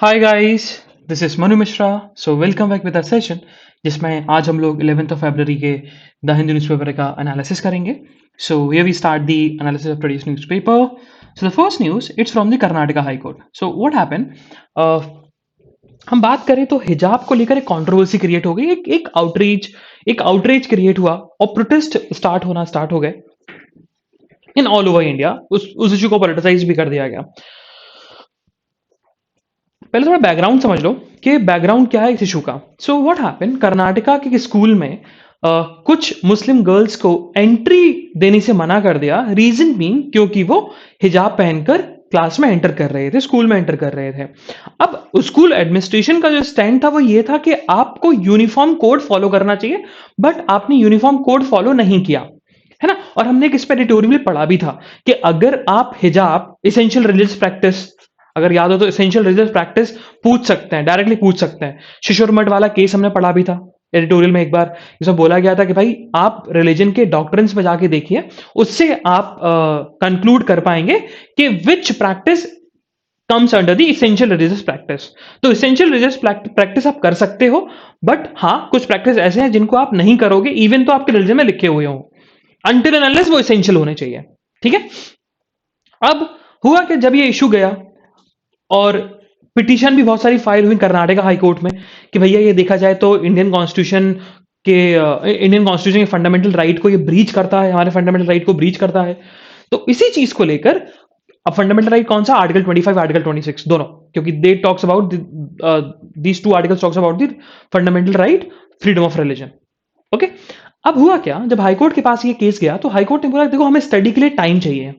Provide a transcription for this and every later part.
Hi guys, this is Manu Mishra. So welcome back with a session जिसमें आज हम लोग 11th फरवरी के द हिंदू न्यूज़पेपर का एनालिसिस करेंगे। So here we start the analysis of today's newspaper. So the first news it's from the Karnataka high court. So what happen, हम बात करें तो हिजाब को लेकर एक कंट्रोवर्सी क्रिएट हो गई, एक आउटरीच क्रिएट हुआ और प्रोटेस्ट स्टार्ट हो गए इन ऑल ओवर इंडिया। उस इशू को पॉलिटिसाइज भी कर दिया गया। पहले थोड़ा बैकग्राउंड समझ लो कि बैकग्राउंड क्या है इस इशू का। सो व्हाट हैपन, कर्नाटका के स्कूल में कुछ मुस्लिम गर्ल्स को एंट्री देने से मना कर दिया। रीजन बीइंग क्योंकि वो हिजाब पहनकर क्लास में एंटर कर रहे थे, स्कूल में एंटर कर रहे थे। अब स्कूल एडमिनिस्ट्रेशन का जो स्टैंड था वो ये था कि आपको यूनिफॉर्म कोड फॉलो करना चाहिए, बट आपने यूनिफॉर्म कोड फॉलो नहीं किया, है ना। और हमने एक इस पर एडिटोरियल में पढ़ा भी था कि अगर आप हिजाब इसेंशियल रिलीजियस प्रैक्टिस, अगर याद हो तो इसेंशियल रिलीजियस प्रैक्टिस पूछ सकते हैं, डायरेक्टली पूछ सकते हैं। शिशुर मठ वाला केस हमने पढ़ा भी था एडिटोरियल में। एक बार इसमें बोला गया था कि भाई आप रिलीजन के डॉक्ट्रिन्स पे जाके देखिए, उससे आप कंक्लूड कर पाएंगे कि which practice comes under the essential religious practice. तो इसेंशियल रिलीजियस प्रैक्टिस आप कर सकते हो, बट हाँ कुछ प्रैक्टिस ऐसे हैं जिनको आप नहीं करोगे इवन तो आपके रिलीजन में लिखे हुए हो, अनटिल एंड अनलेस वो इसेंशियल होने चाहिए। ठीक है। अब हुआ कि जब ये इशू गया और पिटीशन भी बहुत सारी फाइल हुई कर्नाटका हाई कोर्ट में कि भैया ये देखा जाए तो इंडियन कॉन्स्टिट्यूशन के फंडामेंटल राइट को ये ब्रीच करता है, हमारे फंडामेंटल राइट को ब्रीच करता है। तो इसी चीज को लेकर अब फंडामेंटल राइट कौन सा, आर्टिकल 25 आर्टिकल 26 दोनों, क्योंकि they talks about these two articles talks about the fundamental right freedom of religion. Okay. अब हुआ क्या, जब हाईकोर्ट के पास ये केस गया तो हाईकोर्ट ने बोला देखो हमें स्टडी के लिए टाइम चाहिए,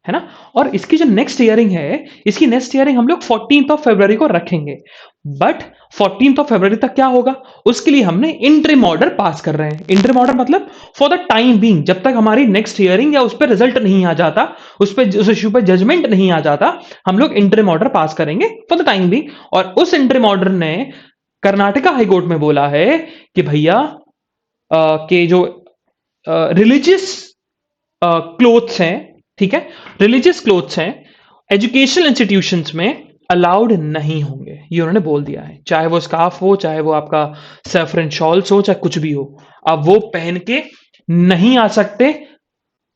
है ना। और इसकी जो नेक्स्ट हियरिंग है, इसकी नेक्स्ट हियरिंग हम लोग 14th फरवरी को रखेंगे। बट 14th फरवरी तक क्या होगा, उसके लिए हमने इंटरिम ऑर्डर पास कर रहे हैं। इंटरिम ऑर्डर मतलब फॉर द टाइम बीइंग, जब तक हमारी नेक्स्ट हियरिंग या उस पर रिजल्ट नहीं आ जाता, उस इश्यू पर जजमेंट नहीं आ जाता, हम लोग इंटरिम ऑर्डर पास करेंगे फॉर द टाइम बीइंग। और उस इंटरिम ऑर्डर ने कर्नाटका हाईकोर्ट में बोला है कि भैया के जो रिलीजियस क्लोथ्स हैं, ठीक है, रिलीजियस क्लोथ्स हैं, एजुकेशनल इंस्टीट्यूशंस में अलाउड नहीं होंगे, ये उन्होंने बोल दिया है। चाहे वो स्कार्फ हो, चाहे वो आपका सैफरन शॉल्स हो, चाहे कुछ भी हो, अब वो पहन के नहीं आ सकते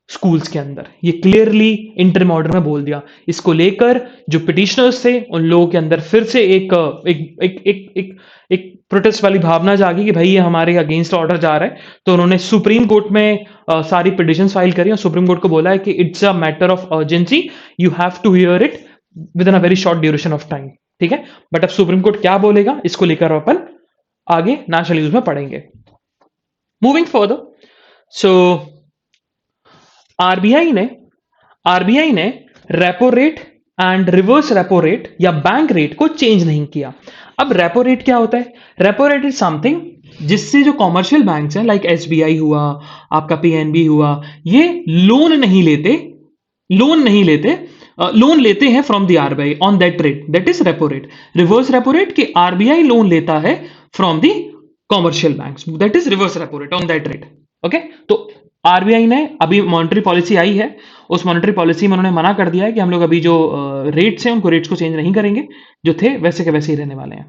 स्कूल्स के अंदर। ये क्लियरली इंटरिम ऑर्डर में बोल दिया। इसको लेकर जो पिटिशनर्स थे उन लोगों के अंदर फिर से एक एक एक एक एक, एक प्रोटेस्ट वाली भावना जागी कि भाई ये हमारे अगेंस्ट ऑर्डर जा रहा है। तो उन्होंने सुप्रीम कोर्ट में सारी पिटिशंस फाइल करी और सुप्रीम कोर्ट को बोला है कि it's a matter of urgency, you have to hear it within a very short duration of time. ठीक है। बट अब सुप्रीम कोर्ट क्या बोलेगा इसको लेकर अपन आगे नेशनल न्यूज में पढ़ेंगे। मूविंग फर्दर, सो आरबीआई ने repo rate and reverse repo rate या बैंक रेट को चेंज नहीं किया। अब रेपो रेट क्या होता है? रेपो रेट इज समथिंग जिससे जो कॉमर्शियल बैंक्स हैं लाइक एसबीआई हुआ, आपका पीएनबी हुआ, ये लोन लेते हैं from the RBI on that rate, that is repo rate. Reverse repo rate कि आरबीआई लोन लेता है from the commercial banks, that is reverse repo rate on that rate. Okay. तो आरबीआई ने अभी मॉनेटरी पॉलिसी आई है, उस monetary policy में उन्होंने मना कर दिया है कि हम लोग अभी जो रेट्स हैं उनको रेट्स को चेंज नहीं करेंगे, जो थे वैसे के वैसे ही रहने वाले हैं।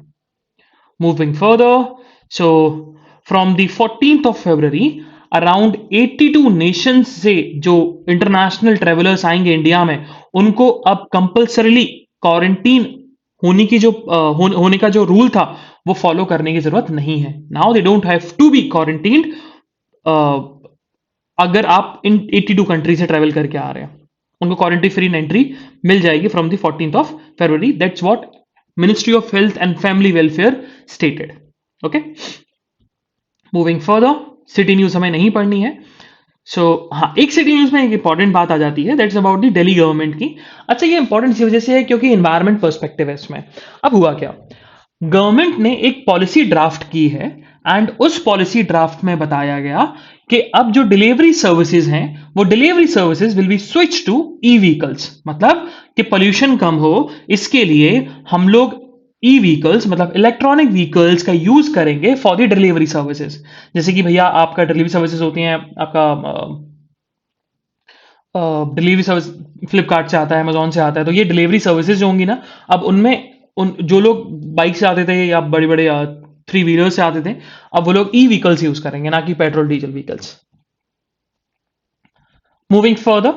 Moving further, so from the 14th February around 82 Nations से जो इंटरनेशनल ट्रेवलर्स आएंगे इंडिया में, उनको अब कंपल्सरीली क्वारंटीन होने का जो रूल था वो फॉलो करने की जरूरत नहीं है। Now they don't have to be quarantined अगर आप इन 82 कंट्री से ट्रेवल करके आ रहे हैं, उनको क्वारंटीन फ्री एंट्री मिल जाएगी from the 14th February. That's what ministry of health and family welfare stated. Okay. Moving further, city news हमें नहीं पढ़नी है। सो हाँ, एक सिटी न्यूज में एक इंपॉर्टेंट बात आ जाती है, that's about the Delhi government की। अच्छा, ये इंपॉर्टेंट इसी वजह से है क्योंकि एनवायरमेंट पर्सपेक्टिव है इसमें। अब हुआ क्या, गवर्नमेंट ने एक पॉलिसी ड्राफ्ट की है एंड उस पॉलिसी ड्राफ्ट में बताया गया कि अब जो डिलीवरी सर्विसेज हैं वो delivery services will be switch to e vehicles. मतलब कि पोल्यूशन कम हो, इसके लिए हम लोग ई व्हीकल्स मतलब इलेक्ट्रॉनिक व्हीकल्स का यूज करेंगे फॉर द डिलीवरी सर्विसेज। जैसे कि भैया आपका डिलीवरी सर्विसेज होती हैं, आपका डिलीवरी सर्विस फ्लिपकार्ट से आता है, अमेजोन से आता है, तो ये डिलीवरी सर्विसेज जो होंगी ना, अब उनमें उन जो लोग बाइक से आते थे या बड़े बड़े थ्री व्हीलर से आते थे, अब वो लोग ई व्हीकल्स यूज करेंगे, ना कि petrol diesel vehicles. Moving further,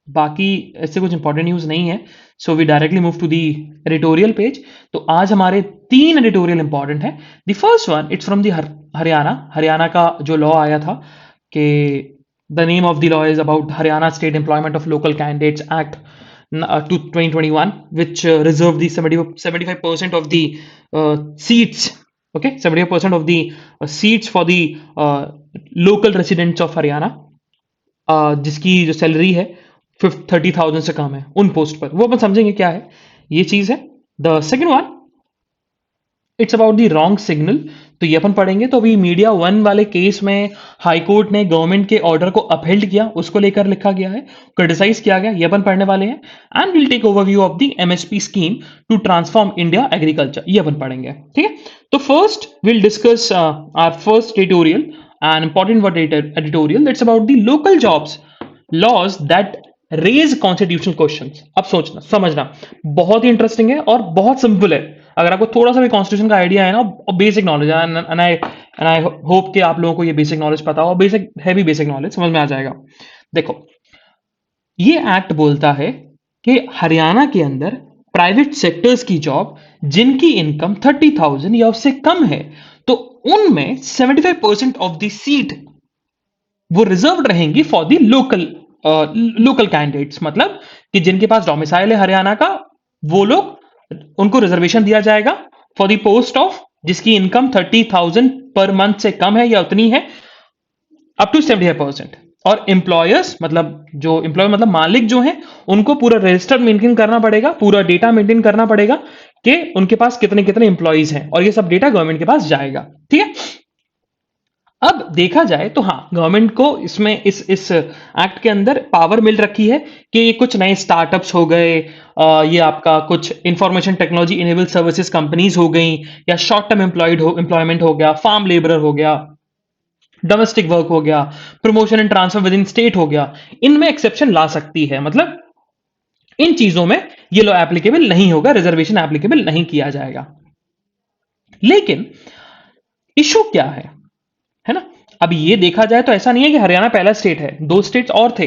बाकी ऐसे कुछ इंपॉर्टेंट न्यूज नहीं है, so we directly move to the editorial page. तो आज हमारे 3 एडिटोरियल इंपॉर्टेंट है। The first one it's from the Haryana. Haryana का जो लॉ आया था कि the name of the law is about Haryana state employment of local candidates act to 2021, which reserved the 75% of the seats. Okay, 75% of the seats for the local residents of Haryana, जिसकी जो salary है 30,000 से कम है उन post पर। वो अपन समझेंगे क्या है ये चीज है। The second one it's about the wrong signal. तो ये अपन पढ़ेंगे। तो अभी मीडिया वन वाले केस में हाई कोर्ट ने गवर्नमेंट के ऑर्डर को अपहेल्ड किया, उसको लेकर लिखा गया है, क्रिटिसाइज किया गया, ये अपन पढ़ने वाले हैं। And will take overview of the MSP scheme to transform India agriculture, ये अपन पढ़ेंगे। ठीक है, तो first will discuss our first editorial, an important word editorial that's about the local jobs laws that raise constitutional questions. अब सोचना समझना, बहुत ही इंटरेस्टिंग है और बहुत सिंपल है। अगर आपको थोड़ा सा भी कॉन्स्टिट्यूशन का आइडिया है ना और बेसिक नॉलेज है, एंड आई होप कि आप लोगों को ये बेसिक नॉलेज पता हो, बेसिक है भी, बेसिक नॉलेज समझ में आ जाएगा। देखो, ये एक्ट बोलता है कि हरियाणा के अंदर प्राइवेट सेक्टर्स की जॉब जिनकी इनकम 30,000 या उससे कम है, तो उनमें 75% ऑफ द सीट वो रिजर्व रहेंगी फॉर द लोकल कैंडिडेट्स। मतलब कि जिनके पास डोमिसाइल है हरियाणा का, वो लोग, उनको रिजर्वेशन दिया जाएगा फॉर द पोस्ट ऑफ जिसकी इनकम 30,000 पर मंथ से कम है या उतनी है, अप टू 75%। और एम्प्लॉयर्स मतलब जो एम्प्लॉय मतलब मालिक जो है, उनको पूरा रजिस्टर मेंटेन करना पड़ेगा, पूरा डेटा मेंटेन करना पड़ेगा कि उनके पास कितने कितने एम्प्लॉयज हैं, और ये सब डेटा गवर्नमेंट के पास जाएगा। ठीक है, अब देखा जाए तो हाँ, गवर्नमेंट को इसमें इस एक्ट के अंदर पावर मिल रखी है कि ये कुछ नए स्टार्टअप्स हो गए, ये आपका कुछ information technology enable services companies हो गई, या शॉर्ट टर्म एम्प्लॉयमेंट हो गया, फार्म लेबरर हो गया, डोमेस्टिक वर्क हो गया, promotion and transfer with in state हो गया, इनमें एक्सेप्शन ला सकती है। मतलब इन चीजों में ये लॉ एप्लीकेबल नहीं होगा, रिजर्वेशन एप्लीकेबल नहीं किया जाएगा। लेकिन इशू क्या है ना? अब ये देखा जाए तो ऐसा नहीं है कि हरियाणा पहला स्टेट है, 2 स्टेट्स और थे।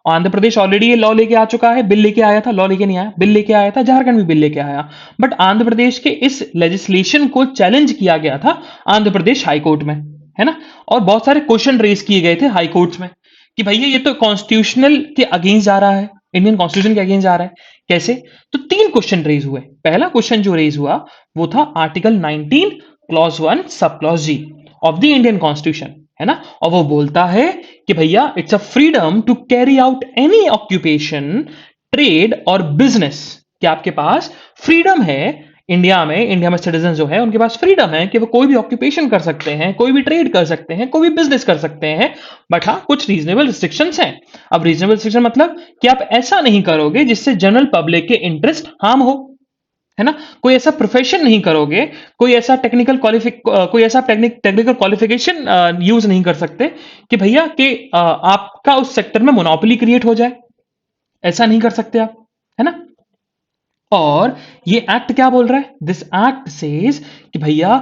आंध्र प्रदेश ऑलरेडी ये लॉ लेके आ चुका है, बिल लेके आया था, लॉ लेके नहीं आया, बिल लेके आया था। झारखंड भी बिल लेके आया, बट आंध्र प्रदेश के इस लेजिस्लेशन को चैलेंज किया गया था आंध्र प्रदेश हाई कोर्ट में, है ना? और बहुत सारे क्वेश्चन रेज किए गए थे हाई कोर्ट्स में कि भैया ये तो कॉन्स्टिट्यूशनल के अगेंस्ट जा रहा है, इंडियन कॉन्स्टिट्यूशन के अगेंस्ट जा रहा है, कैसे? तो 3 क्वेश्चन रेज हुए। पहला क्वेश्चन जो रेज हुआ वो था article 19 clause 1 sub clause G of the Indian constitution, है ना? और वो बोलता है कि भैया it's a freedom to carry out any occupation, trade और बिजनेस, कि आपके पास फ्रीडम है इंडिया में सिटीजन जो है उनके पास फ्रीडम है कि वो कोई भी ऑक्यूपेशन कर सकते हैं, कोई भी ट्रेड कर सकते हैं, कोई भी बिजनेस कर सकते हैं, बट हाँ कुछ रीजनेबल रिस्ट्रिक्शंस हैं। अब रीजनेबल रिस्ट्रिक्शन मतलब कि आप ऐसा नहीं करोगे जिससे जनरल पब्लिक के इंटरेस्ट हार्म हो, है ना? कोई ऐसा प्रोफेशन नहीं करोगे, कोई ऐसा टेक्निकल क्वालिफिकेशन यूज नहीं कर सकते कि भैया कि आपका उस सेक्टर में मोनोपोली क्रिएट हो जाए, ऐसा नहीं कर सकते आप, है ना? और ये एक्ट क्या बोल रहा है? दिस एक्ट सेज कि भैया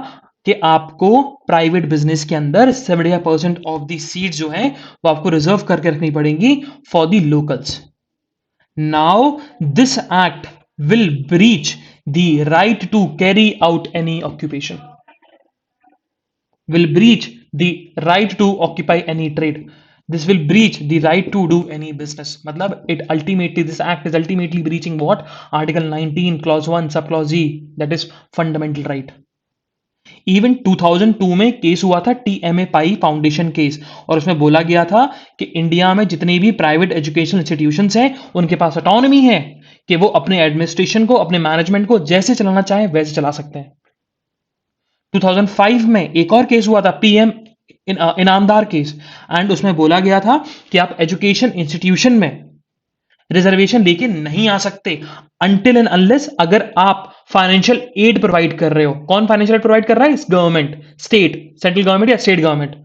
कि आपको प्राइवेट बिजनेस के अंदर 70% ऑफ द सीट जो है वो आपको रिजर्व करके रखनी पड़ेंगी for the locals. Now this act will breach the right to carry out any occupation, will breach the right to occupy any trade, this will breach the right to do any business। मतलब it ultimately, this act is ultimately breaching what? Article 19 clause 1 sub clause G, that is fundamental right। Even 2002 में case हुआ था TMA पाई foundation case, और उसमें बोला गया था कि इंडिया में जितने भी प्राइवेट एजुकेशन इंस्टीट्यूशंस हैं उनके पास ऑटोनॉमी है कि वो अपने एडमिनिस्ट्रेशन को, अपने मैनेजमेंट को जैसे चलाना चाहे वैसे चला सकते हैं। 2005 में एक और केस हुआ था पीएम इनामदार केस, एंड उसमें बोला गया था कि आप एजुकेशन इंस्टीट्यूशन में रिजर्वेशन लेके नहीं आ सकते अनटिल एंड अनलेस अगर आप फाइनेंशियल एड प्रोवाइड कर रहे हो। कौन फाइनेंशियल एड प्रोवाइड कर रहा है? इस गवर्नमेंट, स्टेट, सेंट्रल गवर्नमेंट या स्टेट गवर्नमेंट।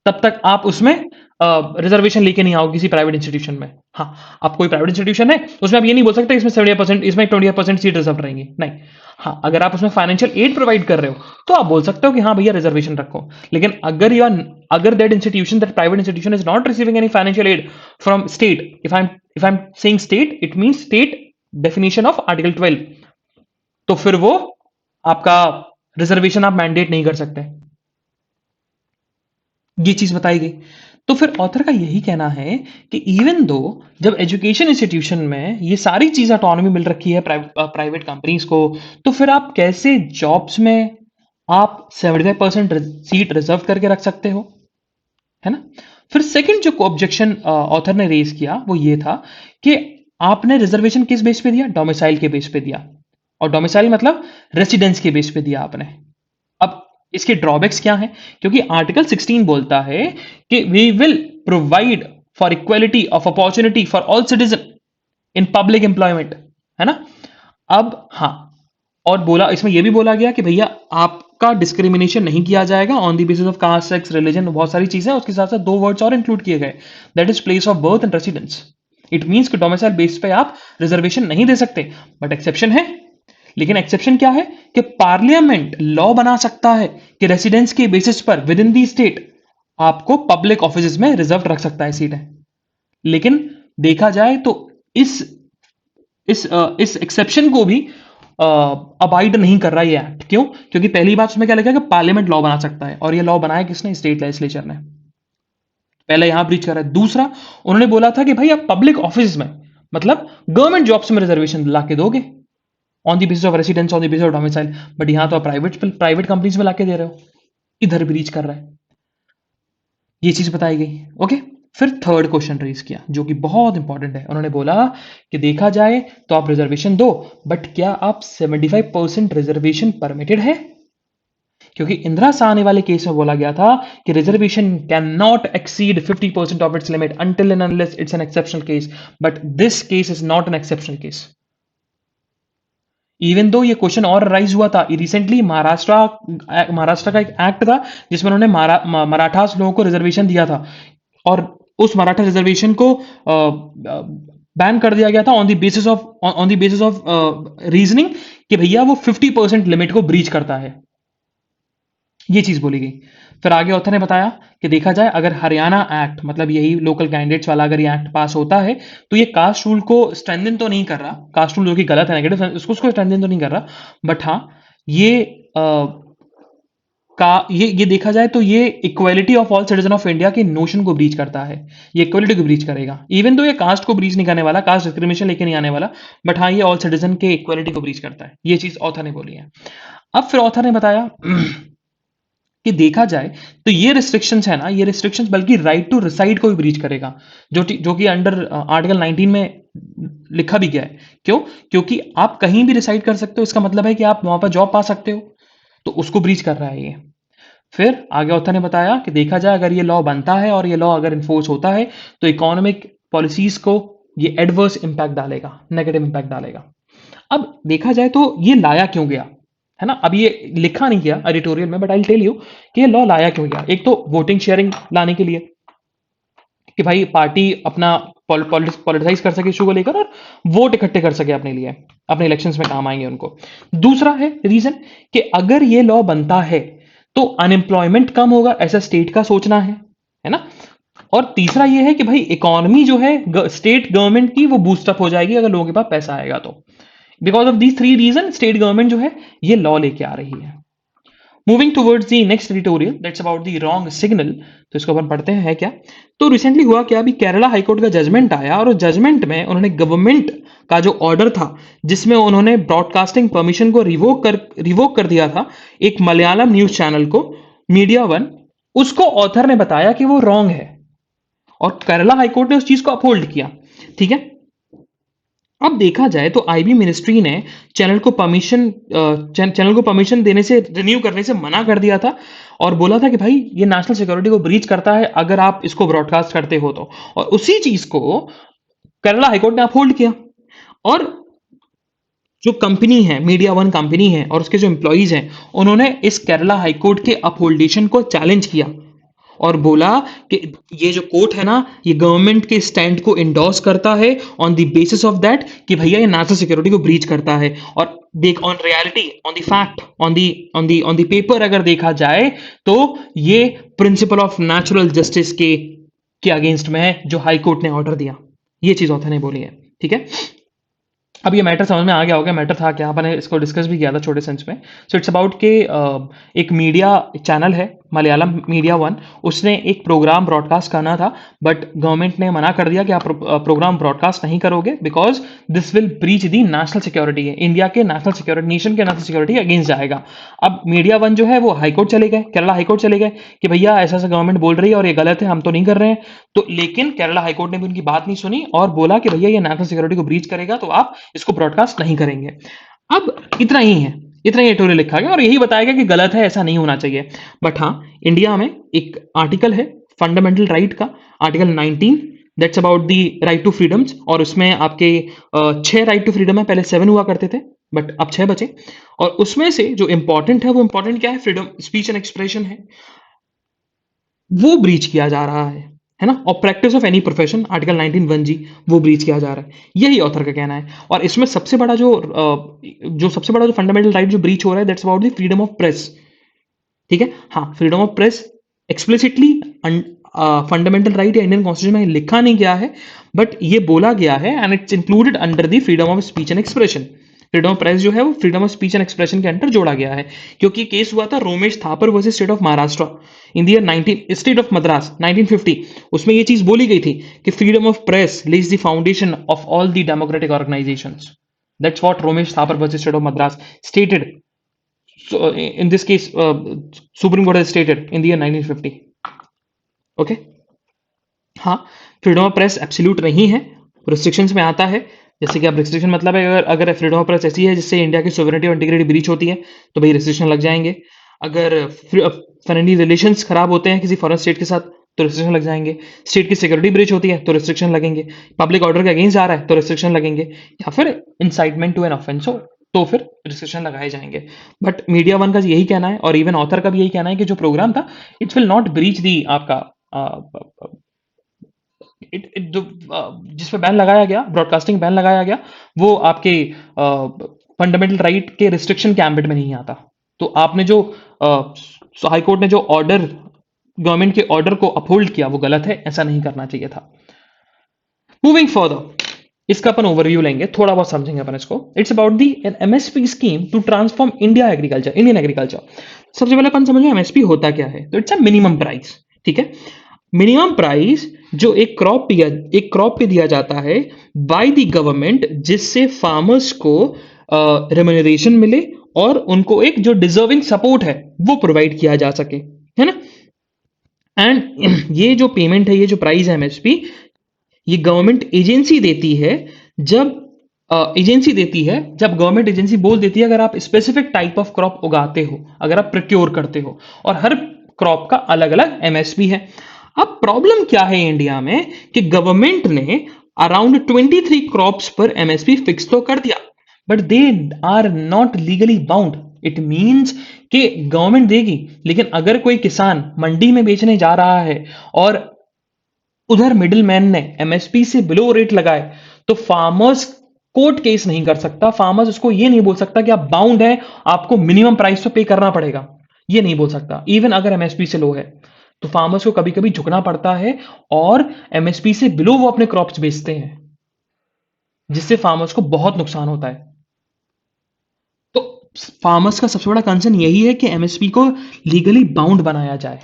तब तक आप उसमें रिजर्वेशन लेके नहीं आओगे किसी प्राइवेट इंस्टीट्यूशन में। हाँ, आप कोई प्राइवेट इंस्टीट्यूशन है उसमें आप ये नहीं बोल सकते इसमें 70%, इसमें 20% सीट रिजर्व रहेंगी, नहीं। हाँ, अगर आप उसमें फाइनेंशियल एड प्रोवाइड कर रहे हो तो आप बोल सकते हो कि हाँ भैया रिजर्वेशन रखो। लेकिन अगर that institution, that private institution is not receiving any financial aid from state, if I am saying state, it means state definition of article 12, तो फिर वो आपका रिजर्वेशन आप मैंडेट नहीं कर सकते। ये चीज बताई गई। तो फिर ऑथर का यही कहना है कि इवन दो जब एजुकेशन इंस्टीट्यूशन में ये सारी चीज ऑटोनॉमी मिल रखी है प्राइवेट कंपनीज को, तो फिर आप कैसे जॉब्स में आप 75% सीट रिजर्व करके रख सकते हो, है ना। फिर सेकंड जो ऑब्जेक्शन ऑथर ने रेज किया वो ये था कि आपने रिजर्वेशन किस बेस पे दिया, डोमिसाइल के बेस पे दिया, और डोमिसाइल मतलब रेसिडेंस के बेस पे दिया आपने। अब इसके ड्रॉबैक्स क्या हैं, क्योंकि आर्टिकल 16 बोलता है कि we will provide for equality of opportunity for all citizen in public employment, है ना। अब हाँ, और बोला इसमें यह भी बोला गया कि भैया आपका डिस्क्रिमिनेशन नहीं किया जाएगा on the basis of caste, sex, religion, बहुत सारी चीजें। उसके साथ साथ दो वर्ड्स और इंक्लूड किए गए, that is place of birth and residence. It means कि डोमिसाइल बेस पे आप रिजर्वेशन नहीं दे सकते, बट एक्सेप्शन है। लेकिन एक्सेप्शन क्या है कि पार्लियामेंट लॉ बना सकता है कि रेसिडेंस के बेसिस पर विद इन दी स्टेट आपको पब्लिक ऑफिस में रिजर्व रख सकता है सीटें। लेकिन देखा जाए तो इस इस एक्सेप्शन को भी अबाइड नहीं कर रहा ये एक्ट। क्यों? क्योंकि पहली बात उसमें क्या लिखा है कि पार्लियामेंट लॉ बना सकता है, और ये लॉ बनाया किसने? स्टेट लेजिस्लेचर ने। पहले यहां ब्रीच कर रहा है। दूसरा, उन्होंने बोला था कि भाई आप पब्लिक ऑफिस में मतलब गवर्नमेंट जॉब्स में रिजर्वेशन ला के दोगे on the basis of residence, on the basis of domicile, but यहां तो आप प्राइवेट कंपनीज में लाके दे रहे हो, इधर ब्रीच कर रहा है। ये चीज बताई गई। ओके, फिर थर्ड क्वेश्चन रेज किया जो कि बहुत इंपॉर्टेंट है। उन्होंने बोला कि देखा जाए तो आप रिजर्वेशन दो, बट क्या आप 75% रिजर्वेशन परमिटेड है? क्योंकि इंदिरा साहनी वाले केस में बोला गया था कि reservation can not exceed 50% of its limit until and unless it's an exceptional case, but this case is not an exceptional case. Even though ये क्वेश्चन और राइज हुआ था रिसेंटली, महाराष्ट्र का एक एक्ट था जिसमें उन्होंने मराठास लोगों को रिजर्वेशन दिया था, और उस मराठा रिजर्वेशन को बैन कर दिया गया था on the basis of reasoning कि भैया वो 50% लिमिट को ब्रीच करता है। ये चीज बोली गई। फिर आगे ऑथर ने बताया कि देखा जाए अगर हरियाणा एक्ट मतलब यही लोकल कैंडिडेट्स वाला अगर ये एक्ट पास होता है तो ये कास्ट रूल को स्ट्रेंथन तो नहीं कर रहा, कास्ट रूल जो कि गलत है, नेगेटिव, उसको स्ट्रेंथन तो नहीं कर रहा, बट हाँ ये ये देखा जाए तो ये equality of all citizen of India के नोशन को ब्रीच करता है। ये इक्वालिटी को ब्रीच करेगा, इवन तो ये कास्ट को ब्रीच नहीं करने वाला, कास्ट डिस्क्रिमिनेशन लेके नहीं आने वाला, बट हाँ ये ऑल सिटीजन के इक्वालिटी को ब्रीच करता है। ये चीज ऑथर ने बोली है। अब फिर ऑथर ने बताया कि देखा जाए तो ये रिस्ट्रिक्शंस है ना, ये रिस्ट्रिक्शंस बल्कि राइट टू रिसाइड को भी ब्रीच करेगा, जो कि अंडर आर्टिकल 19 में लिखा भी गया है। क्यों? क्योंकि आप कहीं भी रिसाइड कर सकते हो, इसका मतलब है कि आप वहां पर जॉब पा सकते हो, तो उसको ब्रीच कर रहा है ये। फिर आगे ऑथर ने बताया कि देखा जाए अगर ये लॉ बनता है और ये लॉ अगर इन्फोर्स होता है तो इकोनॉमिक पॉलिसीज को ये एडवर्स इंपैक्ट डालेगा, नेगेटिव इंपैक्ट डालेगा। अब देखा जाए तो ये लाया क्यों गया, है ना। अब ये लिखा नहीं गया एडिटोरियल में, बट आई टेल यू कि ये लॉ लाया क्यों गया। एक तो वोटिंग शेयरिंग लाने के लिए कि भाई पार्टी अपना पॉलिटिसाइज कर सके इशू को लेकर और वोट इकट्ठे कर सके अपने लिए, अपने इलेक्शंस में काम आएंगे उनको। दूसरा है रीजन कि अगर ये लॉ बनता है तो अनएम्प्लॉयमेंट कम होगा, ऐसा स्टेट का सोचना है ना। और तीसरा ये है कि भाई इकोनॉमी जो है स्टेट गवर्नमेंट की वो बूस्टअप हो जाएगी अगर लोगों के पास पैसा आएगा तो। Because of these three reason state government जो है ये लॉ लेके आ रही है। Moving towards the next editorial that's about the wrong signal, तो इसको अपन पढ़ते हैं क्या। तो रिसेंटली हुआ क्या, अभी केरला हाईकोर्ट का जजमेंट आया और जजमेंट में उन्होंने गवर्नमेंट का जो ऑर्डर था जिसमें उन्होंने ब्रॉडकास्टिंग परमिशन को रिवोक कर दिया था एक मलयालम न्यूज चैनल को, मीडिया वन, उसको ऑथर ने बताया कि वो रॉन्ग है और केरला हाईकोर्ट ने उस चीज को अपहोल्ड किया। ठीक है, अब देखा जाए तो आईबी मिनिस्ट्री ने चैनल को परमिशन देने से, रिन्यू करने से मना कर दिया था और बोला था कि भाई ये नेशनल सिक्योरिटी को ब्रीच करता है अगर आप इसको ब्रॉडकास्ट करते हो तो। और उसी चीज को केरला हाईकोर्ट ने अपहोल्ड किया और जो कंपनी है मीडिया वन कंपनी है और उसके जो एम्प्लॉइज हैं उन्होंने इस केरला हाईकोर्ट के अपहोल्डेशन को चैलेंज किया और बोला कि ये जो कोर्ट है ना, ये गवर्नमेंट के स्टैंड को इंडोर्स करता है on the basis of that कि भैया ये नेशनल सिक्योरिटी को ब्रीच करता है। और देख, on reality, on the fact, on the paper अगर देखा जाए तो ये प्रिंसिपल ऑफ नेचुरल जस्टिस के अगेंस्ट में है जो हाई कोर्ट ने ऑर्डर दिया। ये चीज ऑथर ने बोली है, ठीक है। अब ये मैटर समझ में आ गया होगा, मैटर था क्या, अपने इसको डिस्कस भी किया था छोटे सेंस में। सो इट्स अबाउट के एक मीडिया चैनल है मलयालम मीडिया वन, उसने एक प्रोग्राम ब्रॉडकास्ट करना था, बट गवर्नमेंट ने मना कर दिया कि आप प्रोग्राम ब्रॉडकास्ट नहीं करोगे because this will breach the national security, है इंडिया के नेशनल सिक्योरिटी, नेशन के नेशनल सिक्योरिटी अगेंस्ट जाएगा। अब मीडिया वन जो है वो हाईकोर्ट चले गए, केरला हाईकोर्ट चले गए कि भैया ऐसा ऐसा गवर्नमेंट बोल रही है और ये गलत है, हम तो नहीं कर रहे हैं। तो लेकिन केरला हाईकोर्ट ने भी उनकी बात नहीं सुनी और बोला कि भैया ये नेशनल सिक्योरिटी को ब्रीच करेगा तो आप इसको ब्रॉडकास्ट नहीं करेंगे। अब इतना ही है, इतना ही एडिटोरियल लिखा गया और यही बताया गया कि गलत है, ऐसा नहीं होना चाहिए। बट हाँ, इंडिया में एक आर्टिकल है फंडामेंटल राइट का, article 19, that's about the right to freedoms, और उसमें आपके 6 राइट टू फ्रीडम है, पहले 7 हुआ करते थे बट अब 6 बचे। और उसमें से जो इंपॉर्टेंट है वो इंपॉर्टेंट क्या है, फ्रीडम स्पीच एंड एक्सप्रेशन है, वो ब्रीच किया जा रहा है ना। और practice of any profession, article 19(1)(g), वो ब्रीच किया जा रहा है, यही ऑथर का कहना है। और इसमें सबसे बड़ा जो फंडामेंटल राइट जो ब्रीच हो रहा है, that's about the freedom of press, ठीक है। हाँ, freedom of press explicitly fundamental right या इंडियन कॉन्स्टिट्यूशन में लिखा नहीं गया है, बट ये बोला गया है and it's included under the freedom of speech and expression. Freedom of press जो है वो freedom of speech and expression के अंडर जोड़ा गया है, क्योंकि केस हुआ था Romesh Thapar versus state of Maharashtra in the year 19 state of Madras 1950। उसमें ये चीज बोली गई थी कि freedom of press Lay's the foundation of all the democratic organisations. That's what Romesh Thapar versus state of Madras stated. So in this case, Supreme Court has stated in the year 1950. Okay? हाँ, freedom of press absolute नहीं है, restrictions में आता है। जैसे कि अब restriction मतलब है अगर फ्रीडम ऑफ प्रेस ऐसी है जिससे इंडिया की सोवरेनिटी और इंटीग्रिटी ब्रीच होती है तो भाई रिस्ट्रिक्शन लग जाएंगे। अगर फ्रेंडली रिलेशंस खराब होते हैं किसी फॉरेन स्टेट के साथ तो रिस्ट्रिक्शन लग जाएंगे। स्टेट की सिक्योरिटी ब्रीच होती है तो रिस्ट्रिक्शन लगेंगे। पब्लिक ऑर्डर के अगेंस्ट जा रहा है तो रिस्ट्रिक्शन लगेंगे, या फिर इंसाइटमेंट टू एन ऑफेंस हो तो फिर रिस्ट्रिक्शन लगाए जाएंगे। बट मीडिया वन का यही कहना है और इवन ऑथर का भी यही कहना है कि जो प्रोग्राम था इट्स विल नॉट ब्रीच दी आपका जिस पे बैन लगाया गया, ब्रॉडकास्टिंग बैन लगाया गया, वो आपके फंडामेंटल राइट के रिस्ट्रिक्शन के एम्बिट में नहीं आता। तो आपने जो हाई कोर्ट ने जो ऑर्डर, गवर्नमेंट के ऑर्डर को अपहोल्ड किया वो गलत है, ऐसा नहीं करना चाहिए था। मूविंग फर्दर, इसका अपन ओवरव्यू लेंगे, थोड़ा बहुत समझेंगे अपन इसको। It's about the an MSP scheme to transform Indian agriculture. सबसे पहले अपन समझो एमएसपी होता क्या है। तो इट्स अ मिनिमम प्राइस, ठीक है। मिनिमम प्राइस जो एक क्रॉप पे दिया जाता है बाय द गवर्नमेंट, जिससे फार्मर्स को रेम्यूनरेशन मिले और उनको एक जो डिजर्विंग सपोर्ट है वो प्रोवाइड किया जा सके, है ना। एंड ये जो पेमेंट है, ये जो प्राइस है एमएसपी, ये गवर्नमेंट एजेंसी देती है जब गवर्नमेंट एजेंसी बोल देती है अगर आप स्पेसिफिक टाइप ऑफ क्रॉप उगाते हो, अगर आप प्रोक्योर करते हो, और हर क्रॉप का अलग अलग एमएसपी है। अब प्रॉब्लम क्या है इंडिया में कि गवर्नमेंट ने अराउंड 23 क्रॉप्स पर एमएसपी फिक्स तो कर दिया, but they are not legally bound. It means कि गवर्नमेंट देगी, लेकिन अगर कोई किसान मंडी में बेचने जा रहा है और उधर मिडिल मैन ने एमएसपी से बिलो रेट लगाए तो फार्मर्स कोर्ट केस नहीं कर सकता। फार्मर्स उसको ये नहीं बोल सकता कि आप बाउंड है, आपको मिनिमम प्राइस तो पे करना पड़ेगा, ये नहीं बोल सकता, इवन अगर एमएसपी से लो है। तो फार्मर्स को कभी कभी झुकना पड़ता है और एमएसपी से बिलो वो अपने क्रॉप्स बेचते हैं, जिससे फार्मर्स को बहुत नुकसान होता है। तो फार्मर्स का सबसे बड़ा कंसर्न यही है कि एमएसपी को लीगली बाउंड बनाया जाए,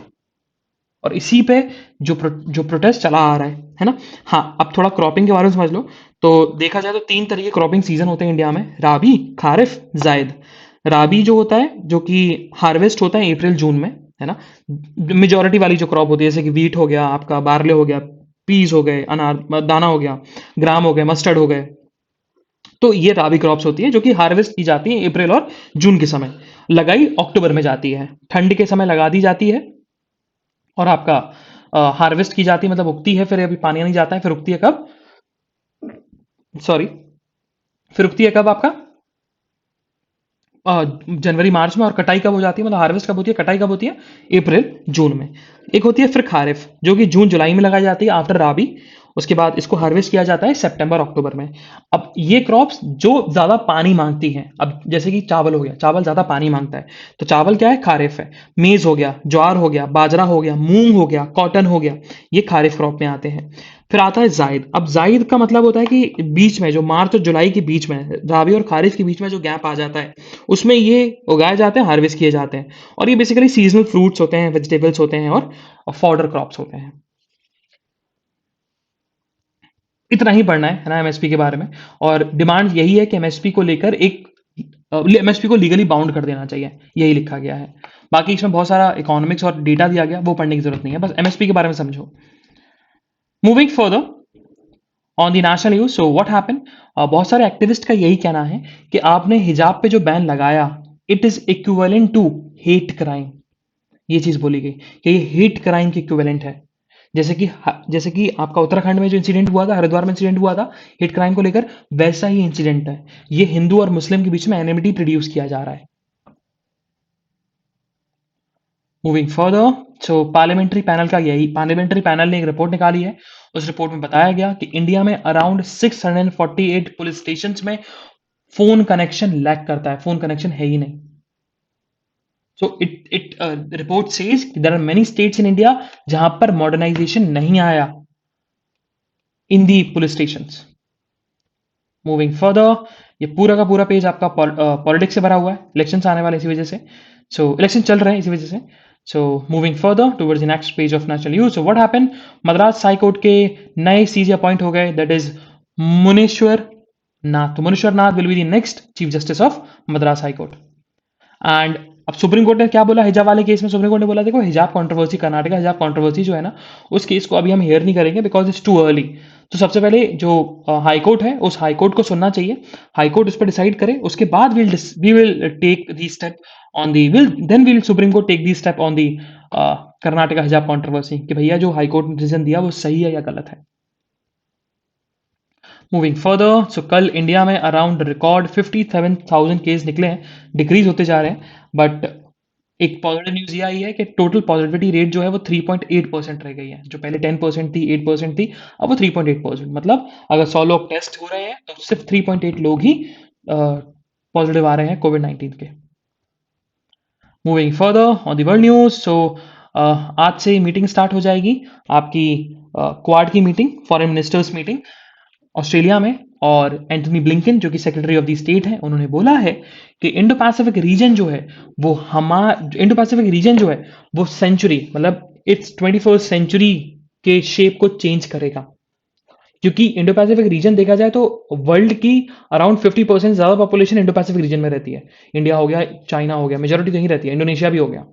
और इसी पे जो प्रोटेस्ट चला आ रहा है ना। हाँ, अब थोड़ा क्रॉपिंग के बारे में समझ लो। तो देखा जाए तो 3 तरह के क्रॉपिंग सीजन होते हैं इंडिया में, राबी, खारिफ, जायद। राबी जो होता है, जो कि हार्वेस्ट होता है अप्रैल जून में, है ना। मेजोरिटी वाली जो क्रॉप होती है, जैसे कि वीट हो गया, आपका बार्ले हो गया, पीस हो गए, अनार दाना हो गया, ग्राम हो गए, मस्टर्ड हो गए, तो ये राबी क्रॉप्स होती है जो कि हार्वेस्ट की जाती है अप्रैल और जून के समय, लगाई अक्टूबर में जाती है, ठंड के समय लगा दी जाती है, और आपका हार्वेस्ट की जाती है, मतलब उगती है, फिर अभी पानी नहीं जाता है, फिर उगती है कब, सॉरी, फिर उगती है कब आपका जनवरी मार्च में, और कटाई कब हो जाती है, मतलब हार्वेस्ट कब होती है, कटाई कब होती है, अप्रैल जून में। एक होती है फिर खारिफ, जो कि जून जुलाई में लगाई जाती है आफ्टर राबी। उसके बाद इसको हार्वेस्ट किया जाता है सितंबर अक्टूबर में। अब ये क्रॉप्स जो ज्यादा पानी मांगती हैं, अब जैसे कि चावल हो गया, चावल ज्यादा पानी मांगता है, तो चावल क्या है, खारिफ है। मेज हो गया, ज्वार हो गया, बाजरा हो गया, मूंग हो गया, कॉटन हो गया, ये खारिफ क्रॉप में आते हैं। फिर आता है जायद। अब जायद का मतलब होता है कि बीच में, जो मार्च और जुलाई के बीच में, राबी और खारिफ के बीच में जो गैप आ जाता है, उसमें ये उगाए जाते हैं, हार्वेस्ट किए जाते हैं। और ये बेसिकली सीजनल फ्रूट्स होते हैं, वेजिटेबल्स होते हैं, और फॉडर क्रॉप्स होते हैं। इतना ही पढ़ना है ना एमएसपी के बारे में। और डिमांड यही है कि एमएसपी को लेकर एक, एमएसपी को लीगली बाउंड कर देना चाहिए, यही लिखा गया है। बाकी इसमें बहुत सारा इकोनॉमिक्स और डेटा दिया गया, वो पढ़ने की जरूरत नहीं है, बस एमएसपी के बारे में समझो। Moving further on the national news, so what happen, बहुत सारे एक्टिविस्ट का यही कहना है कि आपने हिजाब पे जो बैन लगाया, it is equivalent to hate crime. ये चीज बोली गई कि ये हेट क्राइम के इक्विवेलेंट है। जैसे कि आपका उत्तराखंड में जो इंसिडेंट हुआ था, हरिद्वार में इंसिडेंट हुआ था हेट क्राइम को लेकर, वैसा ही इंसिडेंट है। ये हिंदू और मुस्लिम के बीच में एनिमिटी प्रोड्यूस किया जा रहा है। मूविंग फर्दर, सो पार्लियामेंट्री पैनल ने एक रिपोर्ट निकाली है। उस रिपोर्ट में बताया गया कि इंडिया में अराउंड 648 पुलिस स्टेशन में फोन कनेक्शन लैक करता है, फोन कनेक्शन है ही नहीं। So it report says there are many states in India जहां पर मॉडर्नाइजेशन नहीं आया in the police station. Moving further, ये पूरा का पूरा पेज आपका पॉलिटिक्स से भरा हुआ है, इलेक्शन आने वाले इसी वजह से। सो इलेक्शन चल रहे हैं इसी वजह से। So moving further towards the next page of national news, so what happen, Madras high court के नए सीजे अपॉइंट हो गए, दैट इज मुनेश्वर नाथ। तो Munishwar Nath will be the next chief justice of Madras high court. And अब सुप्रीम कोर्ट ने क्या बोला हिजाब वाले केस में, सुप्रीम कोर्ट ने बोला देखो हिजाब कंट्रोवर्सी, कर्नाटका हिजाब कंट्रोवर्सी जो है ना, उस केस को अभी हम हेयर नहीं करेंगे बिकॉज इट्स टू अर्ली। तो सबसे पहले जो हाई कोर्ट है, उस हाई कोर्ट को सुनना चाहिए, हाई कोर्ट उस पर डिसाइड करे, उसके बाद we will take the step on the will then will supreme court take the step on the Karnataka hijab controversy, कि भैया जो हाई कोर्ट ने डिसीजन दिया वो सही है या गलत है। मूविंग फर्दर, सो कल इंडिया में अराउंड रिकॉर्ड 57,000 केस निकले हैं, डिक्रीज होते जा रहे हैं। बट एक पॉजिटिव न्यूज ये आई है कि टोटल पॉजिटिविटी रेट जो है वो 3.8% रह गई है, जो पहले 10% थी, 8% थी, अब वो 3.8%। मतलब अगर 100 लोग टेस्ट हो रहे हैं तो सिर्फ 3.8 लोग ही पॉजिटिव आ रहे हैं कोविड-19 के। Moving further on the world news, so आज से मीटिंग स्टार्ट हो जाएगी आपकी, क्वाड की meeting, foreign ministers meeting Australia में। और एंटनी ब्लिंकन जो कि सेक्रेटरी ऑफ द स्टेट हैं, उन्होंने बोला है कि इंडो पैसिफिक रीजन जो है इंडो पैसिफिक रीजन जो है वो सेंचुरी, मतलब इट्स 21st सेंचुरी के शेप को चेंज करेगा। क्योंकि इंडो पैसिफिक रीजन देखा जाए तो वर्ल्ड की अराउंड 50% ज्यादा पॉपुलेशन इंडो पैसिफिक रीजन में रहती है। इंडिया हो गया, चाइना हो गया, मेजोरिटी कहीं रहती है, इंडोनेशिया भी हो गया।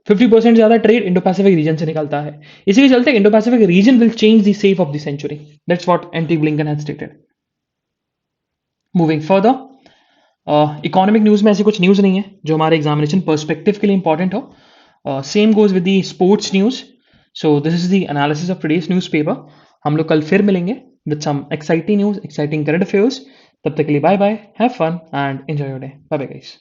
50% ज्यादा ट्रेड इंडो पैसिफिक रीजन से निकलता है। इसी के चलते Indo Pacific region will change the shape of the century, that's what Antony Blinken has stated. Moving further, economic news में ऐसी कुछ न्यूज नहीं है जो हमारे एग्जामिनेशन पर्सपेक्टिव के लिए इंपॉर्टेंट हो। Same goes with the sports news. So this is the analysis of today's newspaper. हम लोग कल फिर मिलेंगे with some exciting news, exciting current affairs. तब तक के लिए bye bye, have fun and enjoy your day. Bye bye guys.